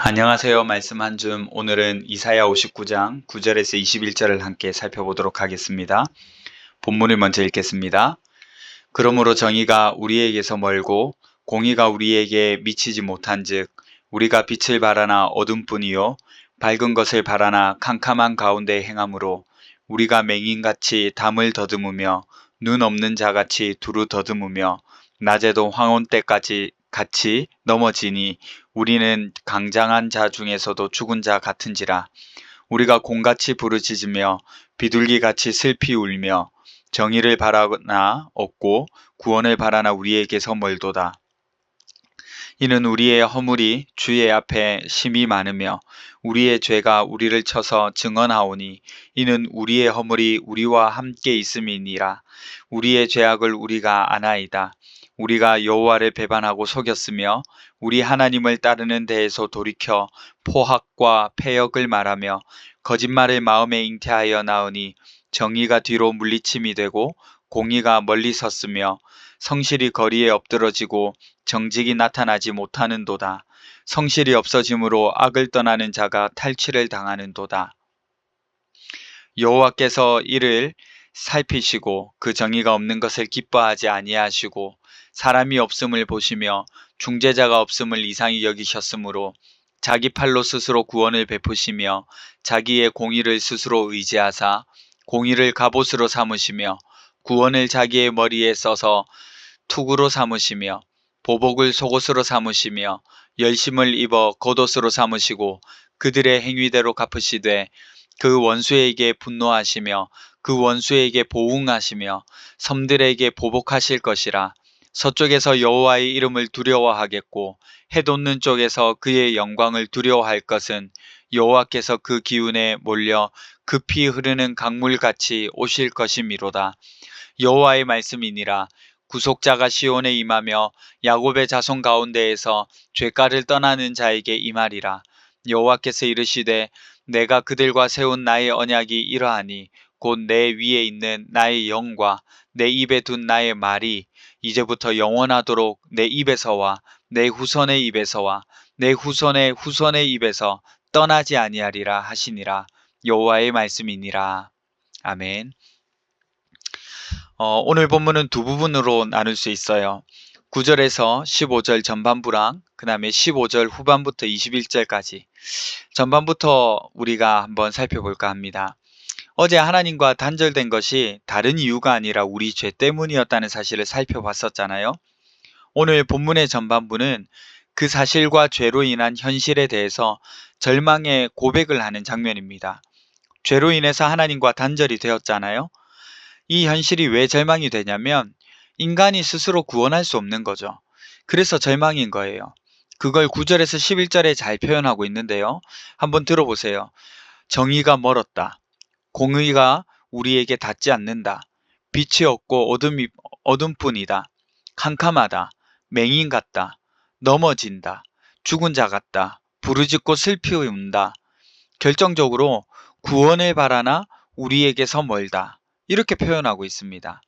안녕하세요. 말씀 한 줌. 오늘은 이사야 59장 9절에서 21절을 함께 살펴보도록 하겠습니다. 본문을 먼저 읽겠습니다. 그러므로 정의가 우리에게서 멀고 공의가 우리에게 미치지 못한즉 우리가 빛을 바라나 어둠뿐이요 밝은 것을 바라나 캄캄한 가운데 행함으로 우리가 맹인같이 담을 더듬으며 눈 없는 자같이 두루 더듬으며 낮에도 황혼 때까지 같이 넘어지니 우리는 강장한 자 중에서도 죽은 자 같은지라. 우리가 공같이 부르짖으며 비둘기같이 슬피 울며 정의를 바라나 없고 구원을 바라나 우리에게서 멀도다. 이는 우리의 허물이 주의 앞에 심히 많으며 우리의 죄가 우리를 쳐서 증언하오니 이는 우리의 허물이 우리와 함께 있음이니라. 우리의 죄악을 우리가 아나이다. 우리가 여호와를 배반하고 속였으며 우리 하나님을 따르는 데에서 돌이켜 포학과 패역을 말하며 거짓말을 마음에 잉태하여 나으니 정의가 뒤로 물리침이 되고 공의가 멀리 섰으며 성실이 거리에 엎드러지고 정직이 나타나지 못하는도다. 성실이 없어짐으로 악을 떠나는 자가 탈취를 당하는도다. 여호와께서 이를 살피시고 그 정의가 없는 것을 기뻐하지 아니하시고 사람이 없음을 보시며 중재자가 없음을 이상히 여기셨으므로 자기 팔로 스스로 구원을 베푸시며 자기의 공의를 스스로 의지하사 공의를 갑옷으로 삼으시며 구원을 자기의 머리에 써서 투구로 삼으시며 보복을 속옷으로 삼으시며 열심을 입어 겉옷으로 삼으시고 그들의 행위대로 갚으시되 그 원수에게 분노하시며 그 원수에게 보응하시며 섬들에게 보복하실 것이라. 서쪽에서 여호와의 이름을 두려워하겠고 해돋는 쪽에서 그의 영광을 두려워할 것은 여호와께서 그 기운에 몰려 급히 흐르는 강물같이 오실 것이미로다. 여호와의 말씀이니라. 구속자가 시온에 임하며 야곱의 자손 가운데에서 죄가를 떠나는 자에게 임하리라. 여호와께서 이르시되 내가 그들과 세운 나의 언약이 이러하니 곧 내 위에 있는 나의 영과 내 입에 둔 나의 말이 이제부터 영원하도록 내 입에서와 내 후손의 입에서와 내 후손의 후손의 입에서 떠나지 아니하리라 하시니라. 여호와의 말씀이니라. 아멘. 오늘 본문은 두 부분으로 나눌 수 있어요. 9절에서 15절 전반부랑 그 다음에 15절 후반부터 21절까지 전반부터 우리가 한번 살펴볼까 합니다. 어제 하나님과 단절된 것이 다른 이유가 아니라 우리 죄 때문이었다는 사실을 살펴봤었잖아요. 오늘 본문의 전반부는 그 사실과 죄로 인한 현실에 대해서 절망의 고백을 하는 장면입니다. 죄로 인해서 하나님과 단절이 되었잖아요. 이 현실이 왜 절망이 되냐면 인간이 스스로 구원할 수 없는 거죠. 그래서 절망인 거예요. 그걸 9절에서 11절에 잘 표현하고 있는데요. 한번 들어보세요. 정의가 멀었다. 공의가 우리에게 닿지 않는다. 빛이 없고 어둠뿐이다. 캄캄하다. 맹인 같다. 넘어진다. 죽은 자 같다. 부르짖고 슬피 운다. 결정적으로 구원을 바라나 우리에게서 멀다. 이렇게 표현하고 있습니다.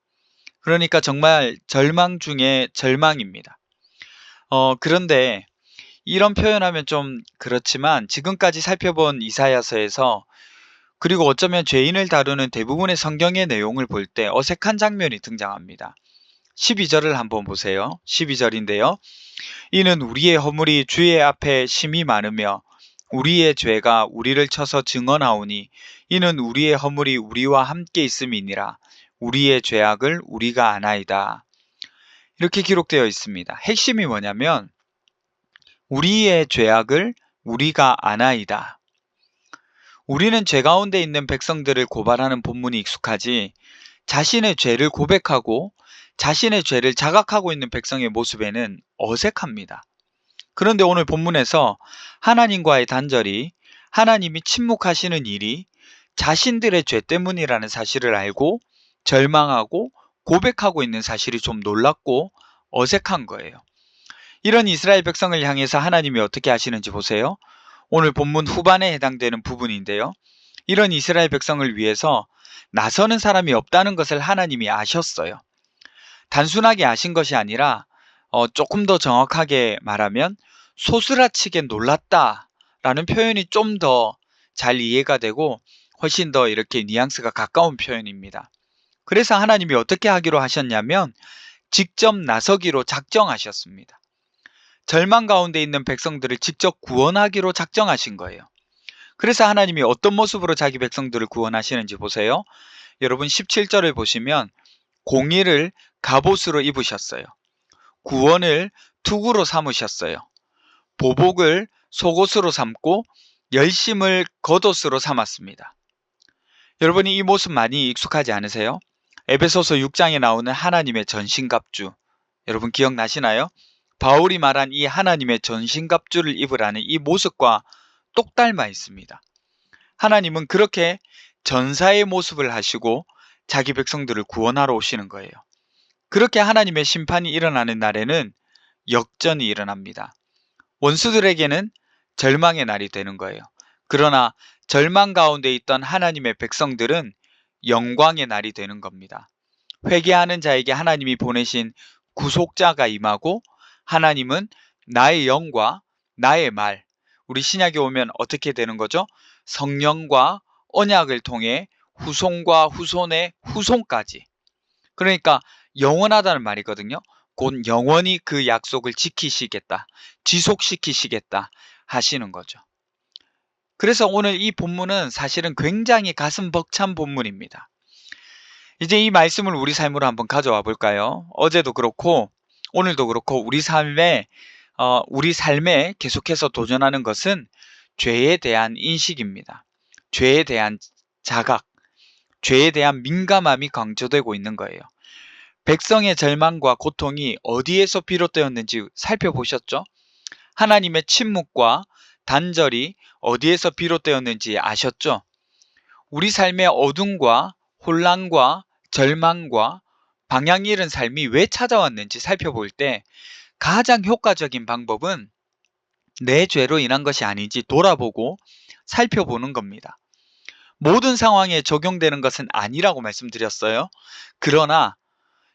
그러니까 정말 절망 중에 절망입니다. 그런데 이런 표현하면 좀 그렇지만 지금까지 살펴본 이사야서에서 그리고 어쩌면 죄인을 다루는 대부분의 성경의 내용을 볼 때 어색한 장면이 등장합니다. 12절을 한번 보세요. 12절인데요. 이는 우리의 허물이 주의 앞에 심히 많으며 우리의 죄가 우리를 쳐서 증언하오니 이는 우리의 허물이 우리와 함께 있음이니라. 우리의 죄악을 우리가 아나이다. 이렇게 기록되어 있습니다. 핵심이 뭐냐면 우리의 죄악을 우리가 아나이다. 우리는 죄 가운데 있는 백성들을 고발하는 본문이 익숙하지 자신의 죄를 고백하고 자신의 죄를 자각하고 있는 백성의 모습에는 어색합니다. 그런데 오늘 본문에서 하나님과의 단절이 하나님이 침묵하시는 일이 자신들의 죄 때문이라는 사실을 알고 절망하고 고백하고 있는 사실이 좀 놀랍고 어색한 거예요. 이런 이스라엘 백성을 향해서 하나님이 어떻게 하시는지 보세요. 오늘 본문 후반에 해당되는 부분인데요. 이런 이스라엘 백성을 위해서 나서는 사람이 없다는 것을 하나님이 아셨어요. 단순하게 아신 것이 아니라 조금 더 정확하게 말하면 소스라치게 놀랐다 라는 표현이 좀 더 잘 이해가 되고 훨씬 더 이렇게 뉘앙스가 가까운 표현입니다. 그래서 하나님이 어떻게 하기로 하셨냐면 직접 나서기로 작정하셨습니다. 절망 가운데 있는 백성들을 직접 구원하기로 작정하신 거예요. 그래서 하나님이 어떤 모습으로 자기 백성들을 구원하시는지 보세요. 여러분 17절을 보시면 공의를 갑옷으로 입으셨어요. 구원을 투구로 삼으셨어요. 보복을 속옷으로 삼고 열심을 겉옷으로 삼았습니다. 여러분이 이 모습 많이 익숙하지 않으세요? 에베소서 6장에 나오는 하나님의 전신갑주, 여러분 기억나시나요? 바울이 말한 이 하나님의 전신갑주를 입으라는 이 모습과 똑 닮아 있습니다. 하나님은 그렇게 전사의 모습을 하시고 자기 백성들을 구원하러 오시는 거예요. 그렇게 하나님의 심판이 일어나는 날에는 역전이 일어납니다. 원수들에게는 절망의 날이 되는 거예요. 그러나 절망 가운데 있던 하나님의 백성들은 영광의 날이 되는 겁니다. 회개하는 자에게 하나님이 보내신 구속자가 임하고 하나님은 나의 영과 나의 말, 우리 신약에 오면 어떻게 되는 거죠? 성령과 언약을 통해 후손과 후손의 후손까지, 그러니까 영원하다는 말이거든요. 곧 영원히 그 약속을 지키시겠다, 지속시키시겠다 하시는 거죠. 그래서 오늘 이 본문은 사실은 굉장히 가슴 벅찬 본문입니다. 이제 이 말씀을 우리 삶으로 한번 가져와 볼까요? 어제도 그렇고 오늘도 그렇고 우리 삶에 계속해서 도전하는 것은 죄에 대한 인식입니다. 죄에 대한 자각, 죄에 대한 민감함이 강조되고 있는 거예요. 백성의 절망과 고통이 어디에서 비롯되었는지 살펴보셨죠? 하나님의 침묵과 단절이 어디에서 비롯되었는지 아셨죠? 우리 삶의 어둠과 혼란과 절망과 방향 잃은 삶이 왜 찾아왔는지 살펴볼 때 가장 효과적인 방법은 내 죄로 인한 것이 아닌지 돌아보고 살펴보는 겁니다. 모든 상황에 적용되는 것은 아니라고 말씀드렸어요. 그러나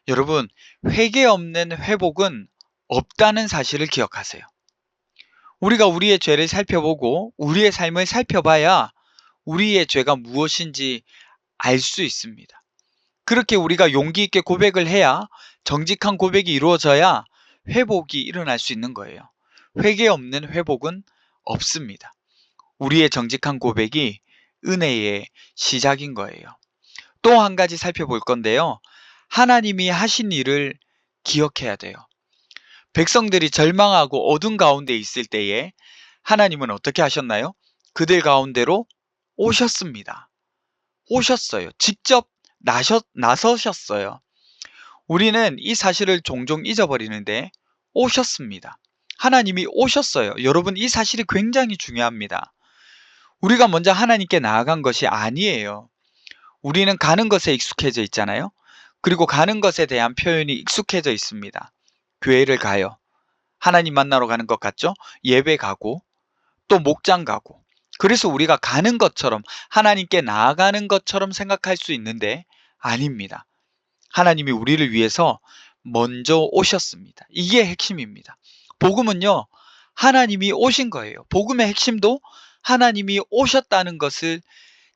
여러분, 회개 없는 회복은 없다는 사실을 기억하세요. 우리가 우리의 죄를 살펴보고 우리의 삶을 살펴봐야 우리의 죄가 무엇인지 알 수 있습니다. 그렇게 우리가 용기 있게 고백을 해야, 정직한 고백이 이루어져야 회복이 일어날 수 있는 거예요. 회개 없는 회복은 없습니다. 우리의 정직한 고백이 은혜의 시작인 거예요. 또 한 가지 살펴볼 건데요. 하나님이 하신 일을 기억해야 돼요. 백성들이 절망하고 어둠 가운데 있을 때에 하나님은 어떻게 하셨나요? 그들 가운데로 오셨습니다. 오셨어요. 직접 나서셨어요. 우리는 이 사실을 종종 잊어버리는데 오셨습니다. 하나님이 오셨어요. 여러분, 이 사실이 굉장히 중요합니다. 우리가 먼저 하나님께 나아간 것이 아니에요. 우리는 가는 것에 익숙해져 있잖아요. 그리고 가는 것에 대한 표현이 익숙해져 있습니다. 교회를 가요. 하나님 만나러 가는 것 같죠? 예배 가고 또 목장 가고. 그래서 우리가 가는 것처럼, 하나님께 나아가는 것처럼 생각할 수 있는데 아닙니다. 하나님이 우리를 위해서 먼저 오셨습니다. 이게 핵심입니다. 복음은요, 하나님이 오신 거예요. 복음의 핵심도 하나님이 오셨다는 것을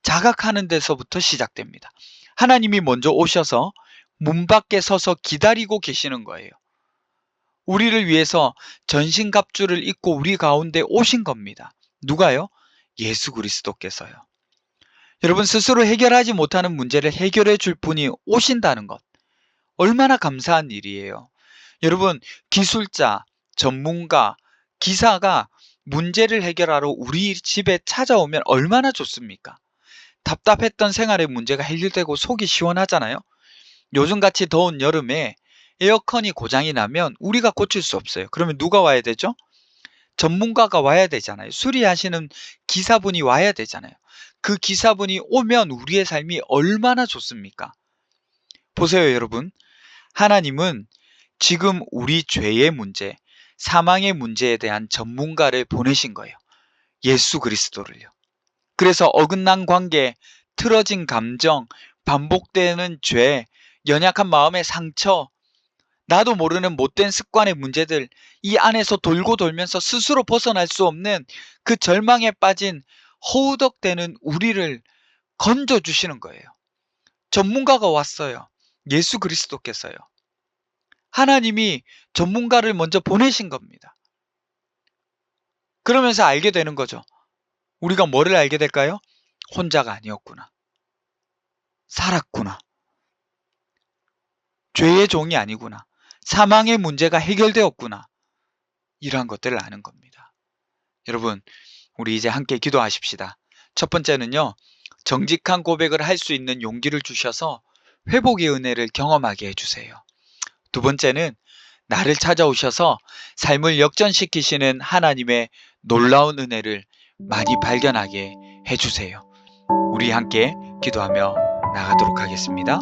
자각하는 데서부터 시작됩니다. 하나님이 먼저 오셔서 문 밖에 서서 기다리고 계시는 거예요. 우리를 위해서 전신갑주를 입고 우리 가운데 오신 겁니다. 누가요? 예수 그리스도께서요. 여러분, 스스로 해결하지 못하는 문제를 해결해 줄 분이 오신다는 것, 얼마나 감사한 일이에요. 여러분, 기술자, 전문가, 기사가 문제를 해결하러 우리 집에 찾아오면 얼마나 좋습니까? 답답했던 생활의 문제가 해결되고 속이 시원하잖아요. 요즘같이 더운 여름에 에어컨이 고장이 나면 우리가 고칠 수 없어요. 그러면 누가 와야 되죠? 전문가가 와야 되잖아요. 수리하시는 기사분이 와야 되잖아요. 그 기사분이 오면 우리의 삶이 얼마나 좋습니까? 보세요, 여러분. 하나님은 지금 우리 죄의 문제, 사망의 문제에 대한 전문가를 보내신 거예요. 예수 그리스도를요. 그래서 어긋난 관계, 틀어진 감정, 반복되는 죄, 연약한 마음의 상처, 나도 모르는 못된 습관의 문제들, 이 안에서 돌고 돌면서 스스로 벗어날 수 없는 그 절망에 빠진 허우덕대는 우리를 건져주시는 거예요. 전문가가 왔어요. 예수 그리스도께서요. 하나님이 전문가를 먼저 보내신 겁니다. 그러면서 알게 되는 거죠. 우리가 뭐를 알게 될까요? 혼자가 아니었구나. 살았구나. 죄의 종이 아니구나. 사망의 문제가 해결되었구나. 이러한 것들을 아는 겁니다. 여러분, 우리 이제 함께 기도하십시다. 첫 번째는요, 정직한 고백을 할 수 있는 용기를 주셔서 회복의 은혜를 경험하게 해주세요. 두 번째는 나를 찾아오셔서 삶을 역전시키시는 하나님의 놀라운 은혜를 많이 발견하게 해주세요. 우리 함께 기도하며 나가도록 하겠습니다.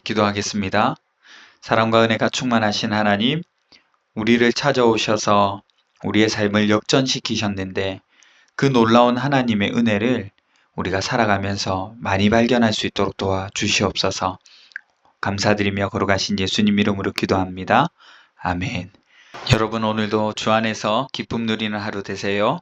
기도하겠습니다. 사랑과 은혜가 충만하신 하나님, 우리를 찾아오셔서 우리의 삶을 역전시키셨는데 그 놀라운 하나님의 은혜를 우리가 살아가면서 많이 발견할 수 있도록 도와주시옵소서. 감사드리며 걸어가신 예수님 이름으로 기도합니다. 아멘. 여러분 오늘도 주 안에서 기쁨 누리는 하루 되세요.